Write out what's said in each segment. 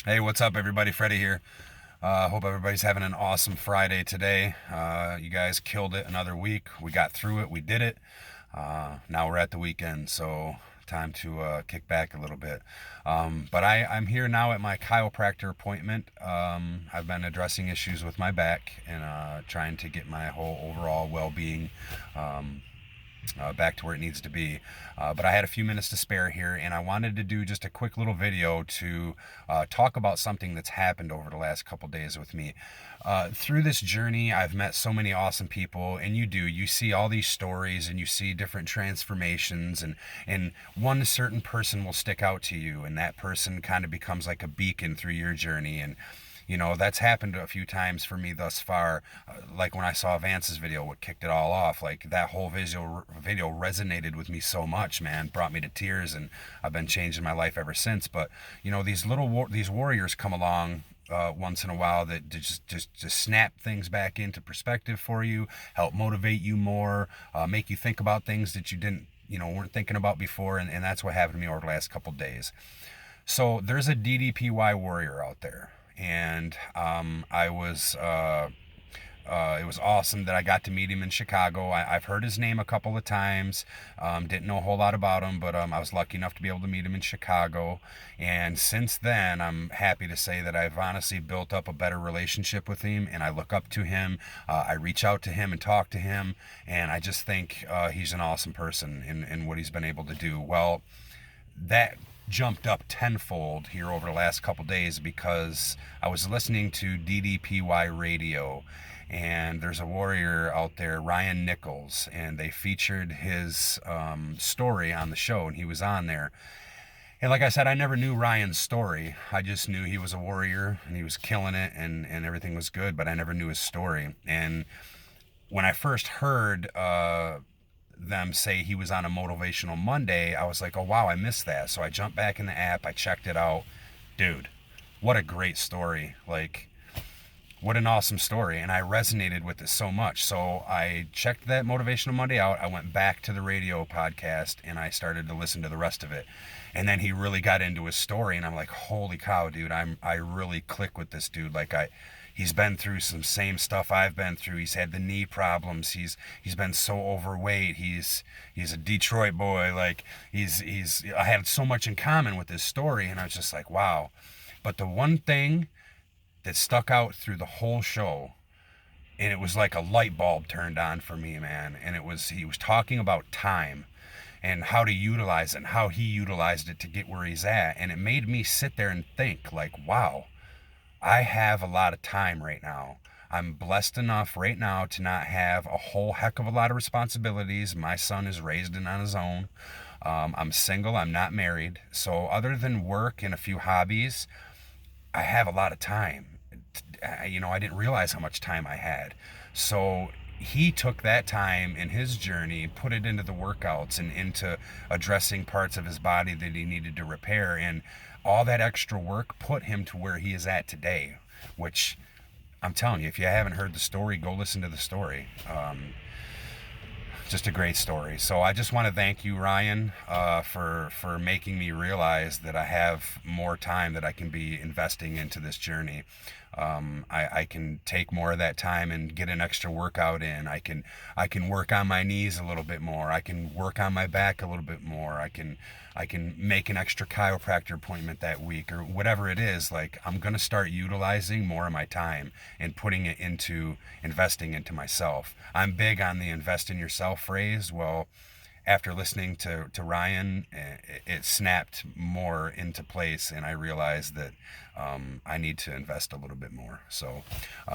Hey, what's up, everybody? Freddie here. Hope everybody's having an awesome Friday today. You guys killed it another week. We got through it. We did it. Now we're at the weekend, so time to kick back a little bit. But I'm here now at my chiropractor appointment. I've been addressing issues with my back and trying to get my whole overall well-being back to where it needs to be. But I had a few minutes to spare here, and I wanted to do just a quick little video to talk about something that's happened over the last couple days with me. Through this journey, I've met so many awesome people, and you see all these stories, and you see different transformations, and one certain person will stick out to you, and that person kind of becomes like a beacon through your journey. And that's happened a few times for me thus far. Like when I saw Vance's video, what kicked it all off, like that whole video resonated with me so much, man, brought me to tears, and I've been changing my life ever since. But these warriors come along once in a while that just snap things back into perspective for you, help motivate you more, make you think about things that you didn't weren't thinking about before, and that's what happened to me over the last couple days. So there's a DDPY warrior out there, and it was awesome that I got to meet him in Chicago. I've heard his name a couple of times, didn't know a whole lot about him, but I was lucky enough to be able to meet him in Chicago. And since then, I'm happy to say that I've honestly built up a better relationship with him, and I look up to him. I reach out to him and talk to him, and I just think he's an awesome person in what he's been able to do. Well, that jumped up tenfold here over the last couple days because I was listening to DDPY radio, and there's a warrior out there, Ryan Nichols, and they featured his story on the show, and he was on there. And like I said, I never knew Ryan's story. I just knew he was a warrior and he was killing it, and everything was good, but I never knew his story. And when I first heard them say he was on a motivational Monday, I was like, oh wow, I missed that. So I jumped back in the app, I checked it out. Dude, what a great story. Like, what an awesome story. And I resonated with it so much. So I checked that motivational Monday out. I went back to the radio podcast and I started to listen to the rest of it. And then he really got into his story, and I'm like, holy cow, dude, I really click with this dude. Like, he's been through some same stuff I've been through. He's had the knee problems. He's been so overweight. He's a Detroit boy. Like, I had so much in common with this story, and I was just like, wow. But the one thing that stuck out through the whole show, and it was like a light bulb turned on for me, man, and he was talking about time and how to utilize it and how he utilized it to get where he's at. And it made me sit there and think, like, wow, I have a lot of time right now. I'm blessed enough right now to not have a whole heck of a lot of responsibilities. My son is raised on his own. I'm single. I'm not married. So other than work and a few hobbies, I have a lot of time. I didn't realize how much time I had. So he took that time in his journey, put it into the workouts and into addressing parts of his body that he needed to repair. And all that extra work put him to where he is at today, which I'm telling you, if you haven't heard the story, go listen to the story. Just a great story. So I just want to thank you, Ryan, for making me realize that I have more time that I can be investing into this journey. I can take more of that time and get an extra workout in. I can work on my knees a little bit more. I can work on my back a little bit more. I can make an extra chiropractor appointment that week or whatever it is. Like, I'm going to start utilizing more of my time and putting it into investing into myself. I'm big on the invest in yourself phrase. Well, after listening to Ryan, it snapped more into place, and I realized that I need to invest a little bit more. So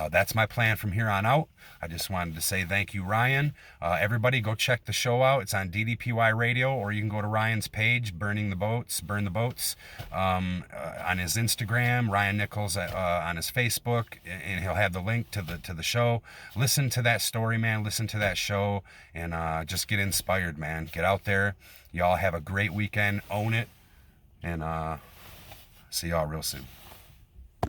that's my plan from here on out. I just wanted to say thank you, Ryan. Everybody go check the show out. It's on DDPY Radio, or you can go to Ryan's page, Burn the Boats, on his Instagram, Ryan Nichols on his Facebook, and he'll have the link to the show. Listen to that story, man. Listen to that show, and just get inspired, man. Get out there. Y'all have a great weekend. Own it, and see y'all real soon.